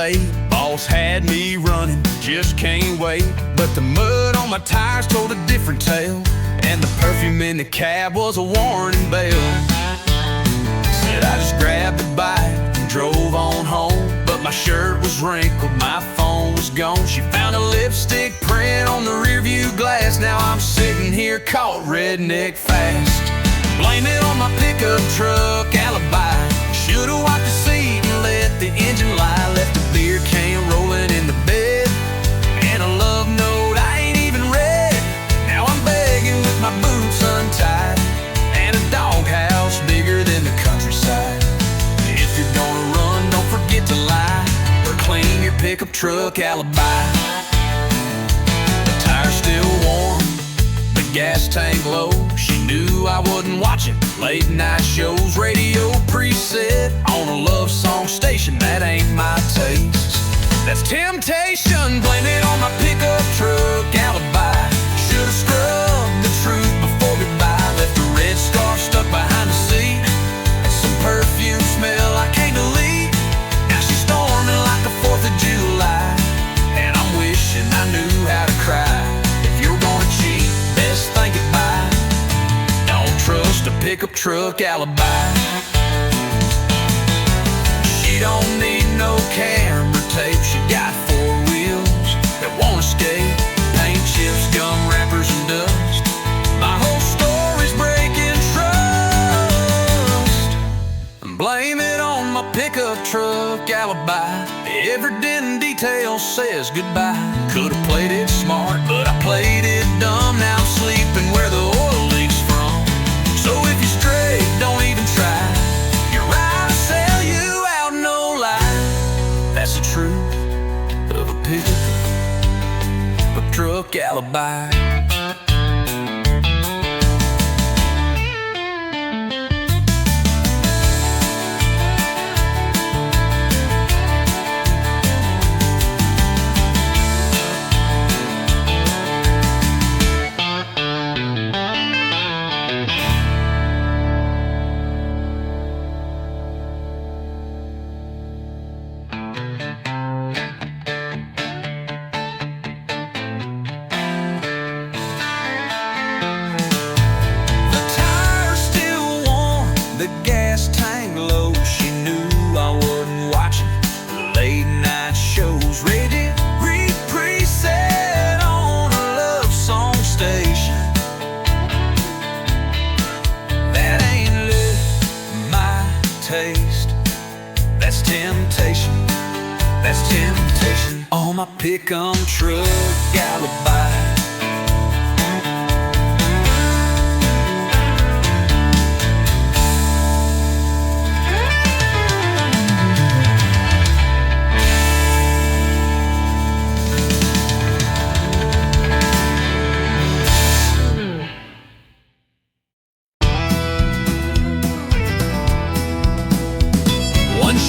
late. Boss had me running, just can't wait. But the mud on my tires told a different tale, and the perfume in the cab was a warning bell. Said I just grabbed a bite and drove on home, but my shirt was wrinkled, my phone was gone. She found a lipstick print on the rearview glass. Now I'm sitting here caught redneck fast. Blame it on my pickup truck alibi. Should've wiped the seat and let the engine lie. Left a beer can rolling in the bed, and a love note I ain't even read. Now I'm begging with my boots untied, and a doghouse bigger than the countryside. If you're gonna run, don't forget to lie, or clean your pickup truck alibi. The tire's still warm, the gas tank low. She knew I wasn't watching late night shows. Radio preset on a love song station, that ain't my taste. That's temptation. Blame it on my pickup truck alibi. Should've scrubbed the truth before goodbye. Left a red scarf stuck behind the seat, and some perfume smell I can't delete. Now she's storming like the 4th of July, and I'm wishing I knew how to cry. If you're gonna cheat, best think it by. Don't trust a pickup truck alibi. She don't need no camera tape. She got 4 wheels that won't escape. Paint chips, gum wrappers, and dust. My whole story's breaking trust. Blame it on my pickup truck alibi. Every dent and detail says goodbye. Could've played it smart, but I played it dumb. Now I'm sleeping where the oil leaks from. So if you're straight, don't even try. You're right to sell you out, no lie. That's the truth of a pickup truck alibi. The gas tank low, she knew I wasn't watching late night shows. Radio preset on a love song station, that ain't my taste. That's temptation, that's temptation. On my pickup truck alibi.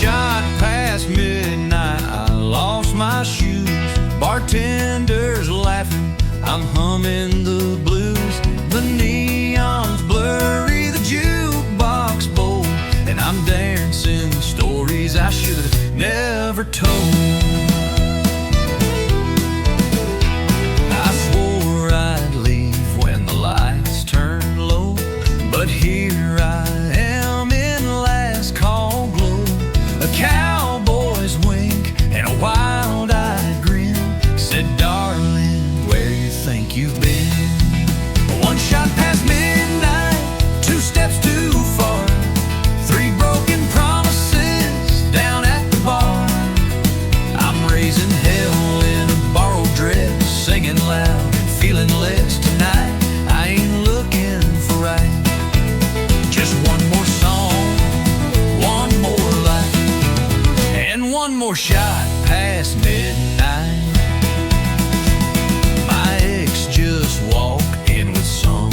Shot past midnight, I lost my shoes. Bartender's laughing, I'm humming the blues. The neon's blurry, the jukebox bold, and I'm dancing stories I should've never told. I swore I'd leave when the lights turned low, but here I am in last call glow. A cowboy's wink and a wild-eyed grin said, darling, where you think you've been? One shot past midnight, 2 steps too far, 3 broken promises down at the bar. I'm raising hell in a borrowed dress, singing loud and feeling less tonight. I ain't looking for right, just one more song, one more life, and one more shot past midnight. My ex just walked in with someone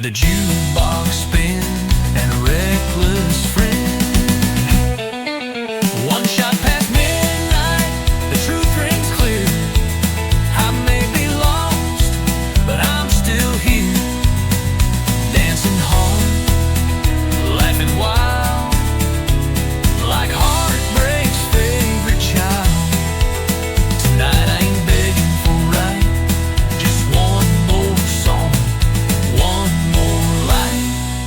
with a jukebox spin and a reckless friend. One shot past midnight, the truth rings clear. I may be lost, but I'm still here, dancing hard, laughing wild, like heartbreak's favorite child. Tonight I ain't begging for right, just one more song, one more light,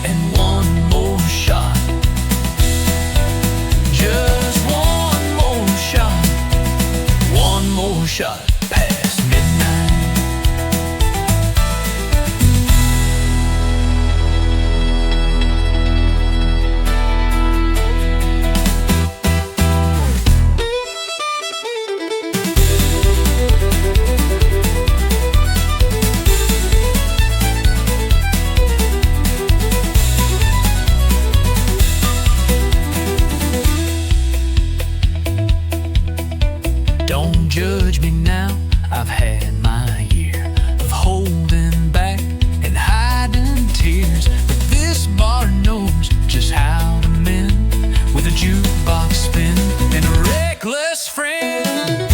and one more shot. Just one more shot, one more shot past midnight. Don't judge me now, I've had my year of holding back and hiding tears, but this bar knows just how to mend with a jukebox spin and a reckless friend.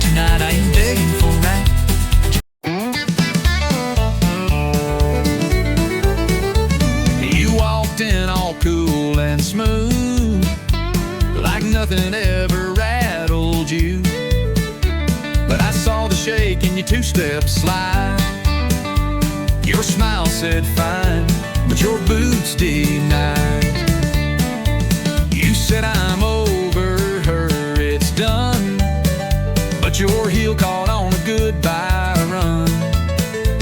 Tonight I ain't begging for right. You walked in all cool and smooth, like nothing ever rattled you, but I saw the shake in your two-step slide. Your smile said fine, but your boots denied. You said I'm over her, it's done, but your heel caught on a goodbye run.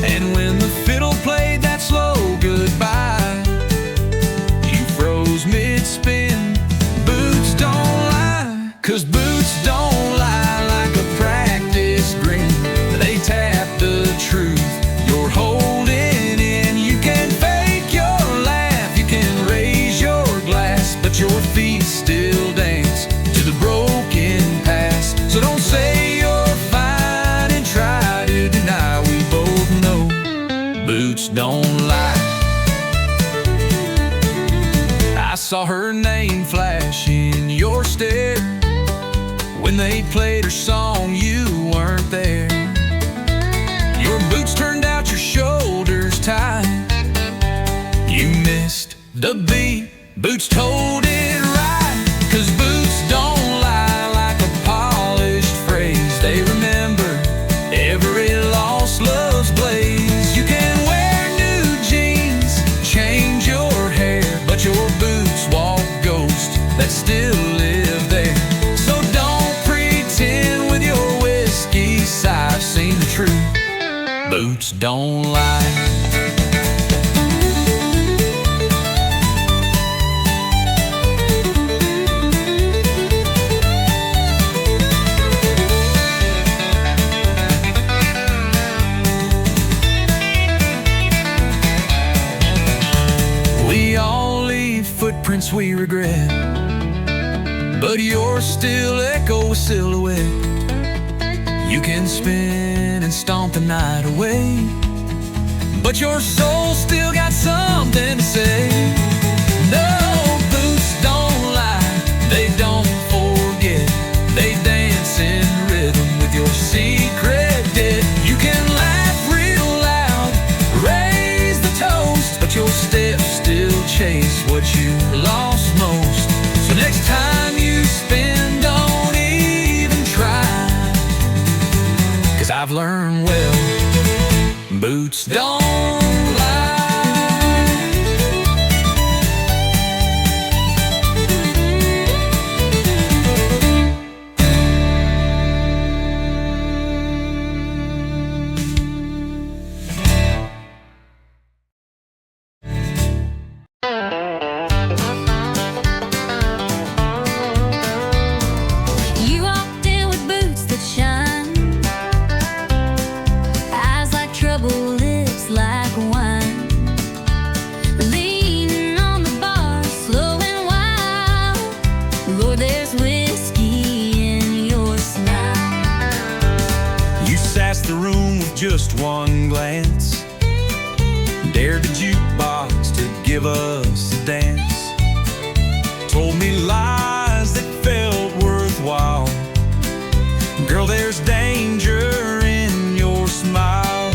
And when the fiddle played that slow goodbye, you froze mid-spin. Boots don't lie, 'cause boots don't lie like a practice green. They tap the truth you're holding in. You can fake your laugh, you can raise your glass, but your feet still dance to the broken past. So don't say you're fine and try to deny. We both know boots don't lie. I saw her name flash in your stare. When they played her song, you weren't there. Your boots turned out your shoulders tight. You missed the beat, boots told it right. 'Cause boots don't lie like a polished phrase. They remember every lost love's blaze. You can wear new jeans, change your hair, but your boots walk ghosts that still live there. So don't pretend with your whiskey sigh. I've seen the truth, boots don't lie. We all leave footprints we regret, but yours still echo a silhouette. You can spin and stomp the night away, but your soul still got something to say. No, boots don't lie, they don't forget. They dance in rhythm with your secret debt. You can laugh real loud, raise the toast, but your steps still chase what you lost most. So next time you spin, don't even try, 'cause I've learned well, boots don't lie. You walked in with boots that shine, eyes like trouble, lips like wine, leaning on the bar, slow and wild. Lord, there's whiskey in your smile. You sassed the room with just one glance. Dared the jukebox to give us a dance. Told me lies that felt worthwhile. Girl, there's danger in your smile.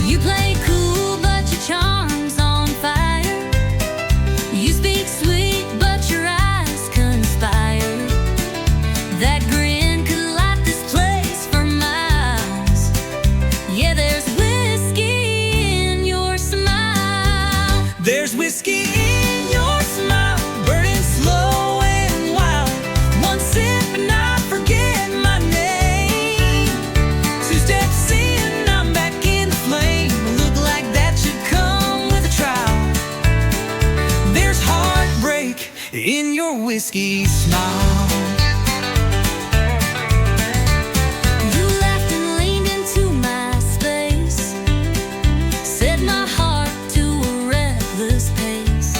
You play cool, but your charm's on fire. You speak sweet, but your eyes conspire. That grin could light this place for miles. Yeah, there's whiskey in your smile. There's whiskey in your smile, burning slow and wild. One sip and I forget my name. Two steps in, I'm back in the flame. Look like that should come with a trial. There's heartbreak in your whiskey smile. You laughed and leaned into my space, set my heart to a reckless pace.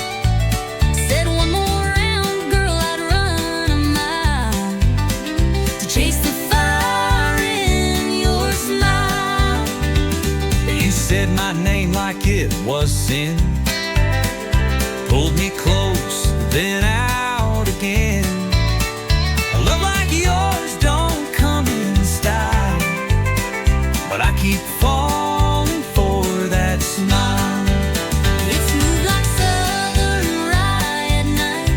Said one more round, girl, I'd run a mile to chase the fire in your smile. You said my name like it was sin, pulled me close, then out again. A love like yours don't come in style, but I keep falling for that smile. It's smooth like southern rye at night,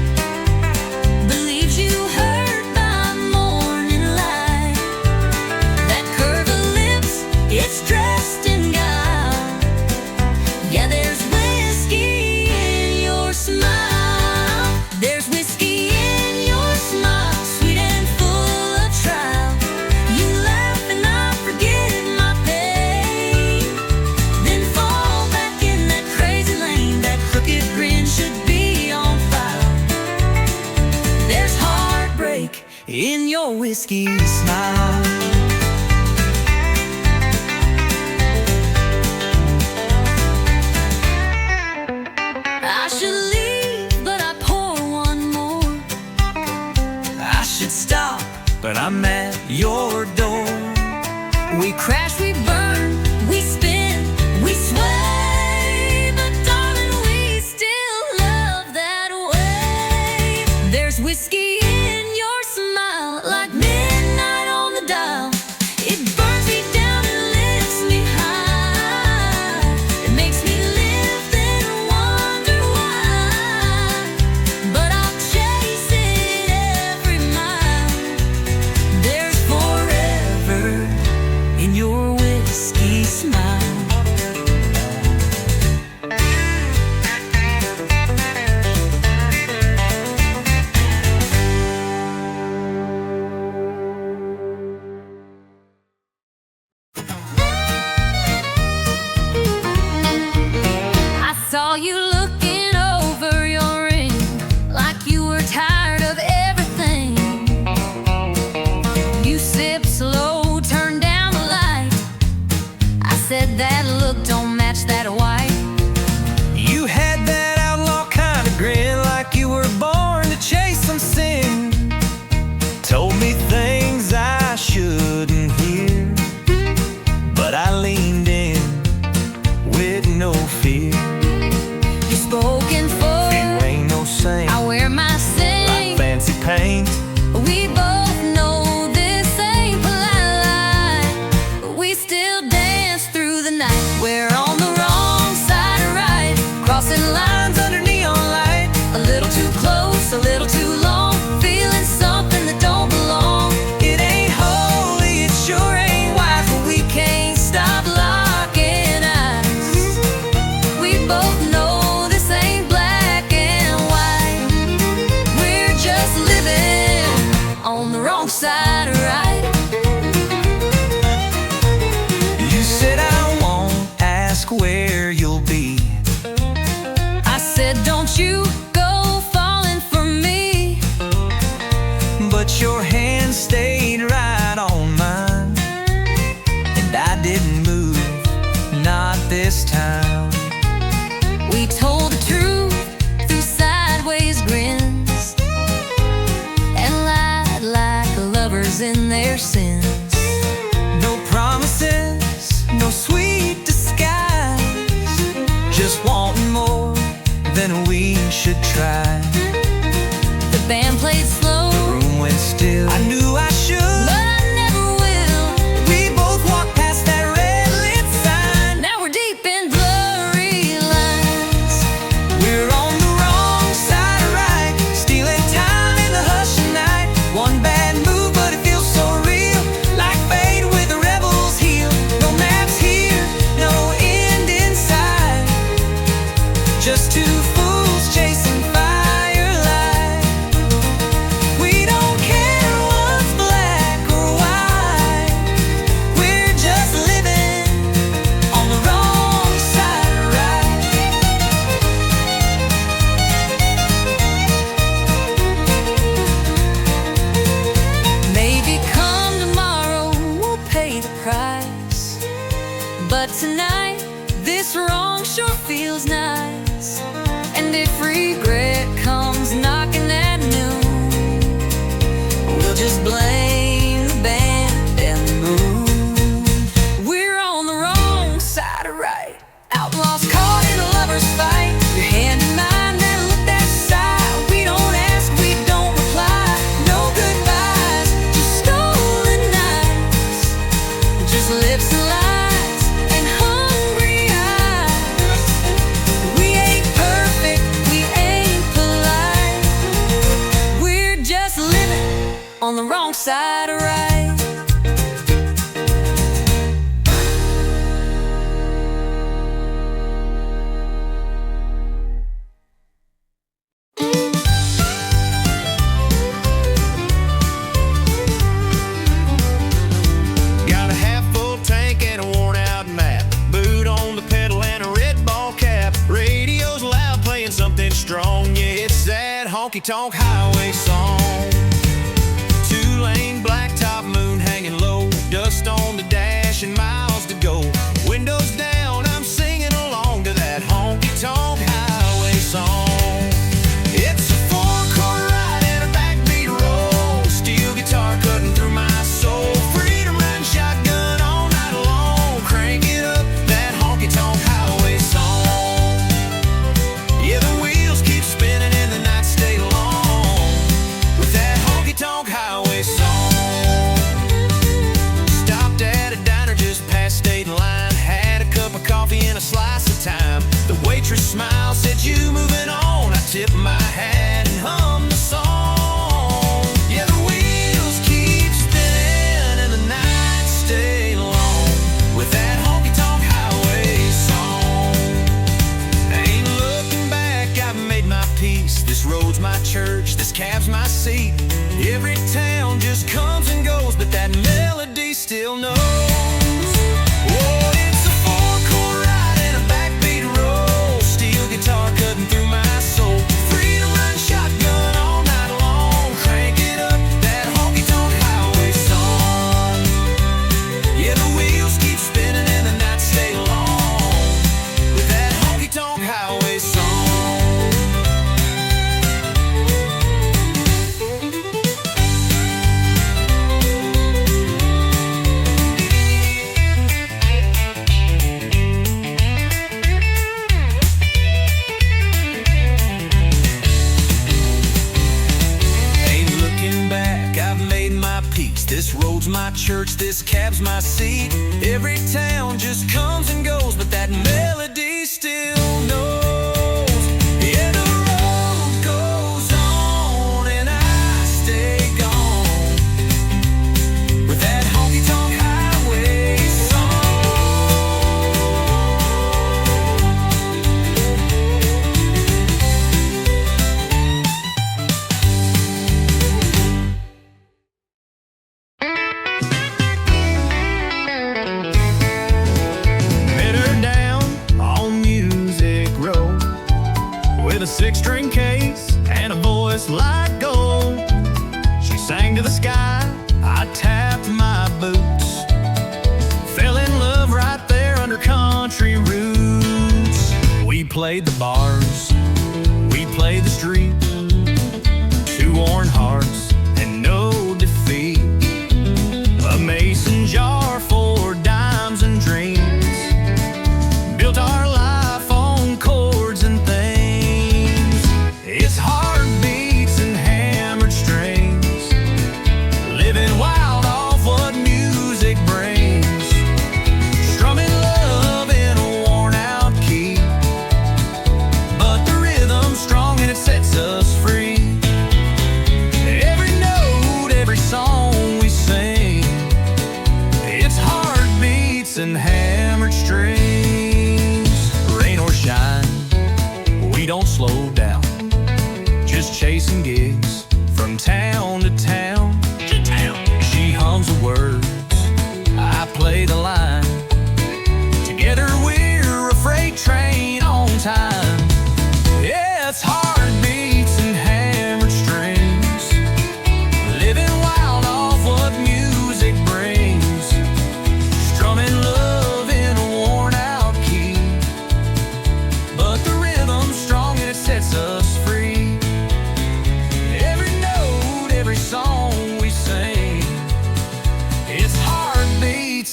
believes you heard by morning light. That curve of lips, it's dressed in guile. Yeah, there's whiskey in your smile. There's whiskey in your smile, sweet and full of trial. You laugh and I forget my pain, then fall back in that crazy lane. That crooked grin should be on file. There's heartbreak In your whiskey smile. I should leave, but I pour one more. I should stop, but I'm at your door. We crash, we burn, we spin, we sway, but darling, we still love that way. There's whiskey in your smile, like midnight on the dial. It burns me down and lifts me high. It makes me live, then wonder why. But I'll chase it every mile. There's forever in your whiskey smile. I saw you looking over your ring, like you were tired of everything. You sipped slow, turned down the light. I said that look don't match that white. You had that outlaw kind of grin, like you were born to chase some sin. Told me things I shouldn't hear, but I leaned in with no fear. try. The band played slow, The room went still. I knew I should, but I never will. we both walked past that red lit sign. Now we're deep in blurry lines. We're on the wrong side of right, stealing time in the hush of night. One bad move, but it feels so real, like fate with the rebel's heel. No maps here, no end in sight, just two fools chasing firelight. We don't care what's black or white, we're just living on the wrong side of right. Maybe come tomorrow we'll pay the price, but tonight this wrong sure feels nice. And if regret comes knocking at noon, we'll just blame the band and the moon. We're on the wrong side of right, outlaws caught in a lover's fight. Your hand in mine, that look, that sigh. We don't ask, we don't reply. No goodbyes, just stolen nights, just lips and lies and hungry eyes. We ain't perfect, we ain't polite, we're just living on the wrong side of right. Got a half-full tank and a worn-out map, boot on the pedal and a red ball cap. Radio's loud, playing something strong. Yeah, it's that honky-tonk highway song. Two-lane blacktop, moon hanging low, dust on the dash and miles to go. Windows down, I'm singing along to that honky-tonk highway song. It's a four-chord ride and a backbeat roll, steel guitar cutting through my soul. Freedom riding shotgun all night long, crank it up, that honky-tonk highway song. Yeah, the wheels keep spinning and the nights stay long, with that honky-tonk highway song. Stopped at a diner just past state line, had a cup of coffee and a slice of thyme. The waitress smiled, said, "You moving on?" I tipped my hat and hummed the song. Yeah, the wheels keep spinning and the nights stay long, with that honky-tonk highway song. Ain't looking back, I've made my peace. This road's my church, this cab's my seat. Every town just comes and goes, but that melody still knows. Oh, it's a four-chord ride and a backbeat roll, steel guitar cutting through my soul. Freedom run shotgun all night long, crank it up, that honky-tonk highway song. Yeah, the wheels keep spinning and the nights stay long, with that honky-tonk highway song. Ain't looking back, I've made my peace. This road's my church, this cab's my seat. Every town just comes and goes, but that melody still knows. Yeah, the road goes on and I stay gone, with that honky-tonk highway song. Met her down on Music Road, with a six-string case and a voice like gold. She sang to the sky, I tapped my boots, fell in love right there under country roots. We played the bars, we played the streets, two worn hearts and no defeat. A mason jar for dimes and dreams, built our life on chords and themes. It's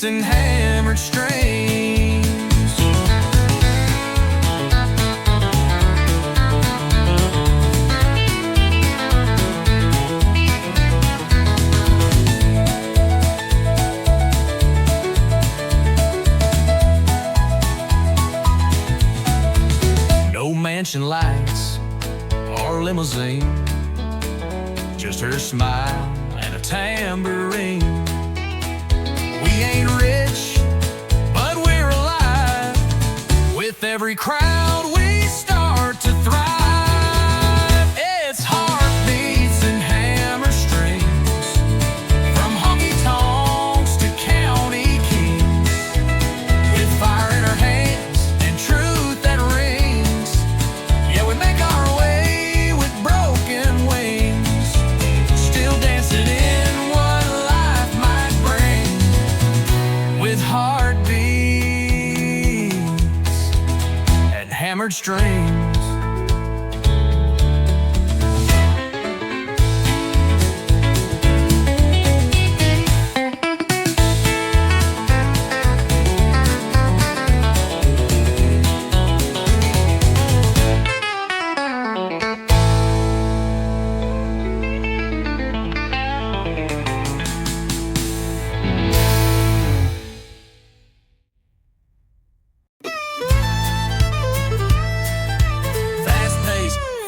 beats and hammered strings. No mansion lights or limousine, just her smile and a tambourine. We ain't rich, but we're alive. With every crowd we start to thrive. It's heartbeats and hammer strings, from honky-tonks to county kings. With fire in our hands and truth that rings, yeah, we make our way with broken wings, still dancing in what life might bring. With heartbeats and hammered strings.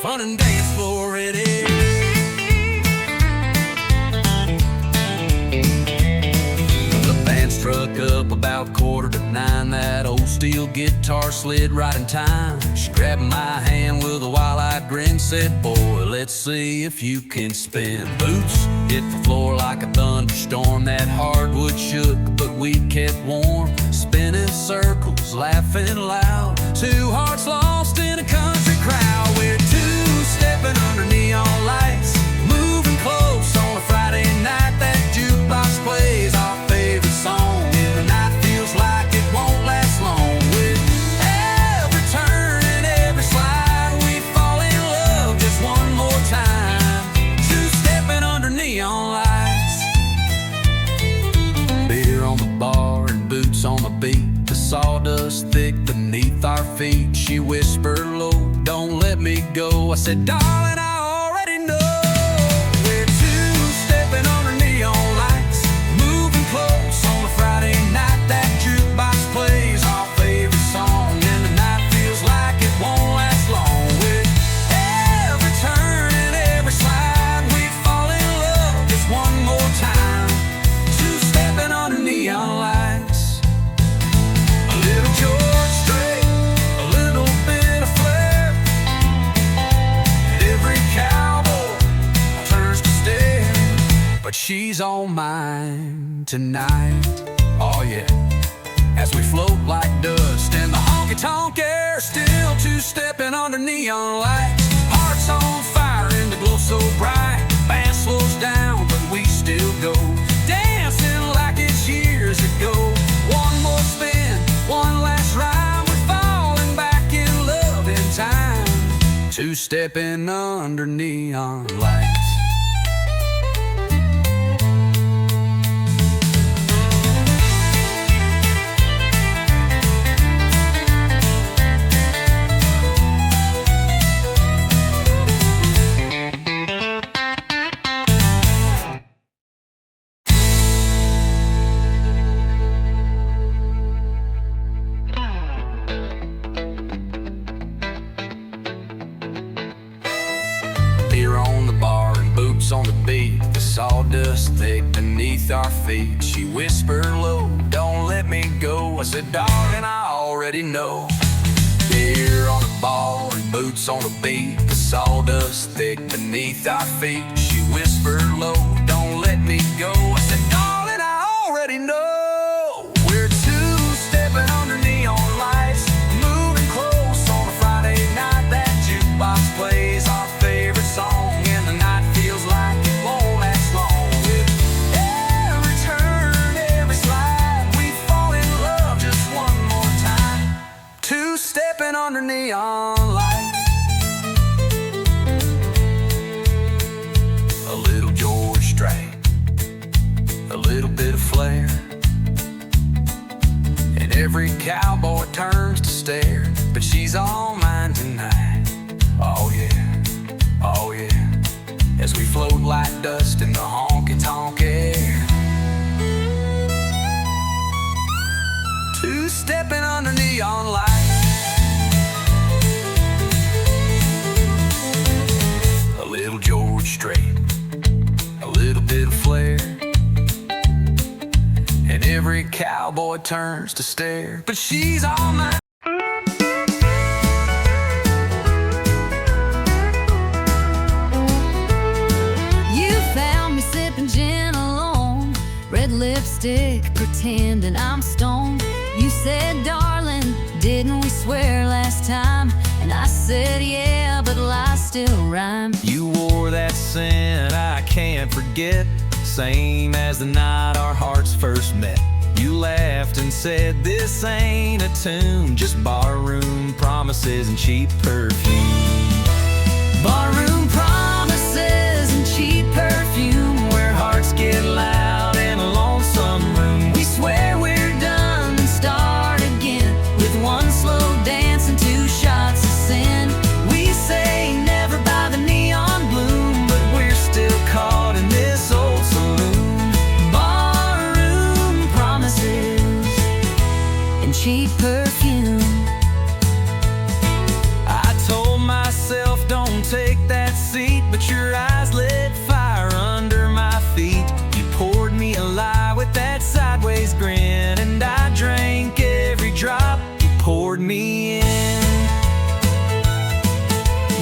Fun and dance floor it is. The band struck up about 8:45. That old steel guitar slid right in time. She grabbed my hand with a wild-eyed grin, said, "Boy, let's see if you can spin." Boots hit the floor like a thunderstorm. That hardwood shook, but we kept warm. Spinning circles, laughing loud. Two hearts lost in a country crowd. We're two-stepping under neon lights, moving close on a Friday night. That jukebox plays our favorite song, and the night feels like it won't last long. With every turn and every slide, we fall in love just one more time. Two-stepping under neon lights. Beer on the bar and boots on the beat. The sawdust thick beneath our feet. She whispered low, "Don't let me go." I said, "Darling, I already know." We're two-stepping under neon lights, moving close on a Friday night. That jukebox plays our favorite song, and the night feels like it won't last long. With every turn and every slide, we fall in love just one more time. Two-stepping under neon lights. A little George Strait, a little bit of flair. Every cowboy turns to stare, but she's on mine tonight. Oh yeah, as we float like dust in the honky-tonk air, still two-stepping under neon lights. Hearts on fire and the glow so bright. Band slows down, but we still go, dancing like it's years ago. One more spin, one last ride. We're falling back in love in time. Two-stepping under neon lights. Beer on the bar and boots on the beat. The sawdust thick beneath our feet. She whispered low, "Don't let me go." I said, "Darling, I already know." Beer on the bar and boots on the beat. The sawdust thick beneath our feet. She whispered low, "Don't let me go." I said, "Darling, I already know." We're two-stepping under neon lights, moving close on a Friday night. That jukebox plays our favorite song, and the night feels like it won't last long. With every turn, every slide, we fall in love just one more time. Two-stepping under neon lights. A little George Strait, a little bit of flair. And every cowboy turns to stare, but she's all mine tonight. Oh yeah, oh yeah, as we float like dust in the honky-tonk air. Two-stepping under neon lights, a little George Strait, a little bit of flair, and every cowboy turns to stare, but she's all mine. You found me sipping gin alone, red lipstick, pretending I'm stoned. You said, darling, didn't we swear last time? And I said, yeah, but lies still rhyme. You wore that scent I can't forget, same as the night our hearts first met. You laughed and said, this ain't a tune, just barroom promises and cheap perfume. Barroom promises and cheap perfume, Where hearts get loud in a lonesome room. we swear we're done and start again, with one slow dance and two shots of sin. We say never by the neon bloom, But we're still caught in this old saloon. barroom promises and cheap perfume. I told myself, don't take that seat, but your eyes lit fire under my feet. You poured me a lie with that sideways grin, and I drank every drop you poured me in.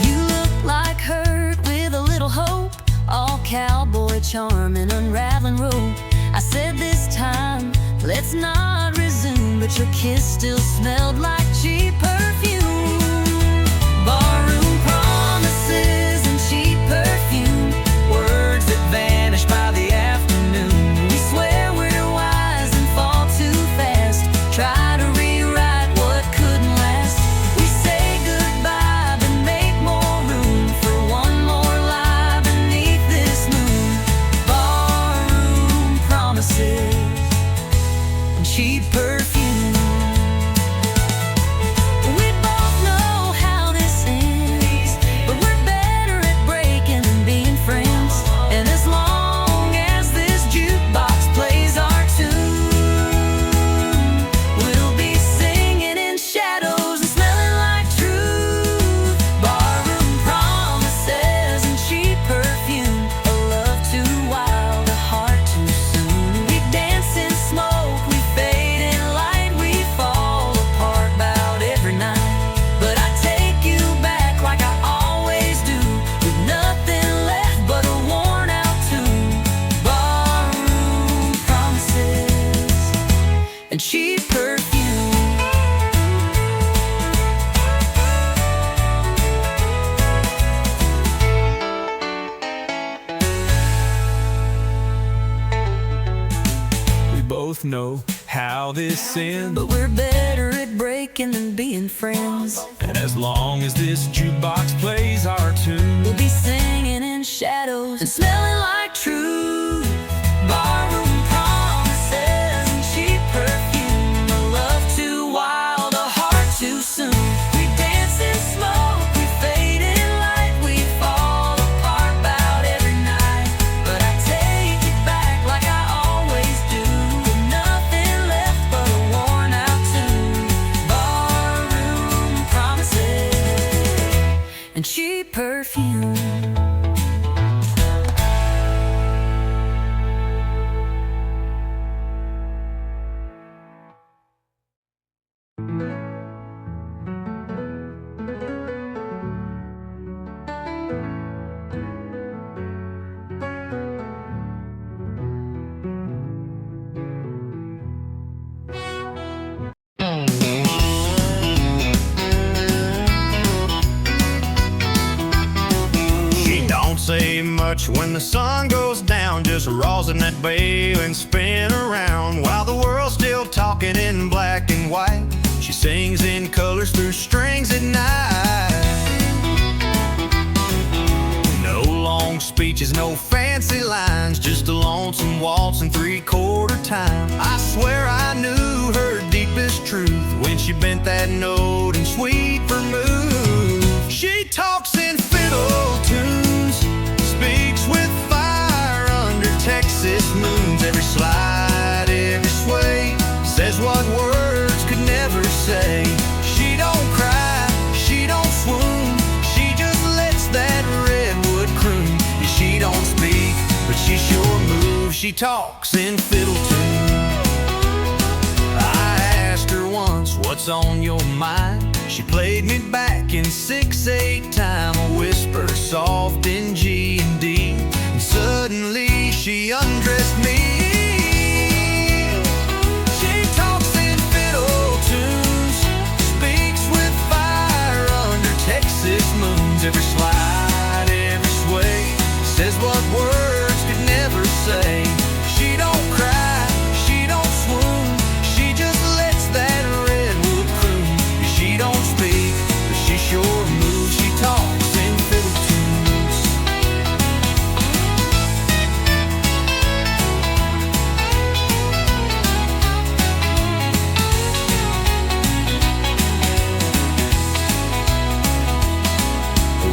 You look like hurt with a little hope, all cowboy charm and unraveling rope. I said this time, let's not resume, but your kiss still smelled like cheap perfume. Barroom promises and cheap perfume, Words that vanish by the afternoon. we swear we're wise and fall too fast, try to rewrite what couldn't last. We say goodbye but make more room for one more lie beneath this moon. Barroom promises and cheap perfume. We both know how this ends, but we're better at breaking than being friends. And as long as this jukebox plays our tune, we'll be singing in shadows and smelling like truth. Barroom promises and cheap perfume, a love too wild, a heart too soon. We dance in smoke, we fade in light, we fall apart about every night. But I take you back like I always do, with nothing left but a worn out tune. Barroom promises and cheap perfume. We both know how this ends, But we're better at breaking than being friends. and as long as this jukebox plays our tune, We'll be singing in shadows and smelling like truth. Barroom promises and cheap perfume, a love too wild, a heart too soon. We dance in smoke, we fade in light, we fall apart about every night. But I take it back like I always do, with nothing left but a worn out tune. Barroom promises and cheap perfume. She don't say much when the sun goes down, just rolls in that bail and spin around while the world's still talking in black and white. She sings in colors through strings at night. No long speeches, no fancy lines, just a lonesome waltz in 3/4 time. I swear I knew her deepest instrument, that note and sweet vermouth. She talks in fiddle tunes, speaks with fire under Texas moons. Every slide, every sway, says what words could never say. She don't cry, she don't swoon, she just lets that redwood croon. And she don't speak, but she sure moves. She talks in fiddle tunes. I asked her once, what's on your mind? She played me back in 6/8 time, a whisper soft in G and D. And suddenly she undressed me. She talks in fiddle tunes, speaks with fire under Texas moons. Every slide, every sway, says what words could never say. She don't cry, she don't swoon, she just lets that redwood croon. She don't speak, but she sure moves. She talks in fiddle tunes.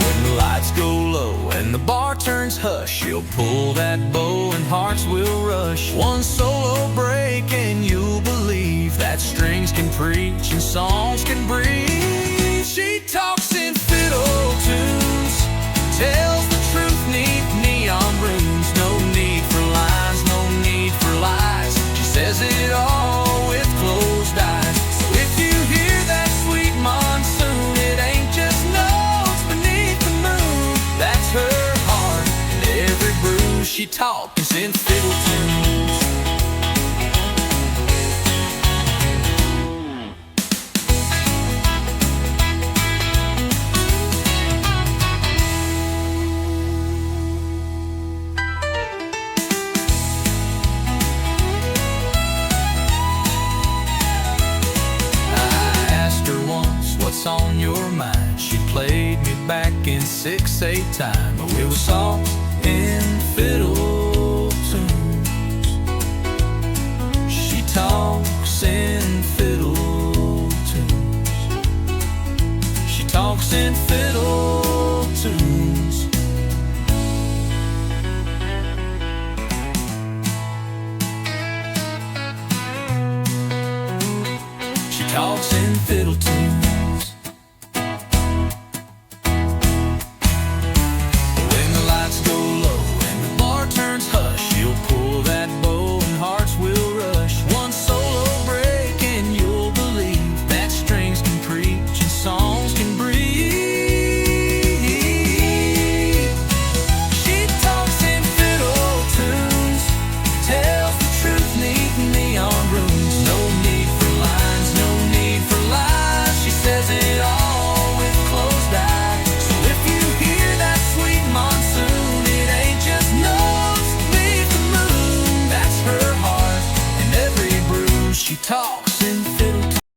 When the lights go low and the bar turns hush, she'll pull that bow and hearts will rush. One solo break and you'll believe that strings can preach and songs can breathe. She talks in fiddle tunes, tells the truth neath neon runes. No need for lines, no need for lies, she says it all with closed eyes. So if you hear that sweet monsoon, it ain't just notes beneath the moon. That's her heart and every bruise. She talks in fiddle tunes. What's on your mind? She played me back in 6/8 time, but we were soft in fiddle tunes. She talks in fiddle tunes. She talks in fiddle tunes. She talks in fiddle tunes.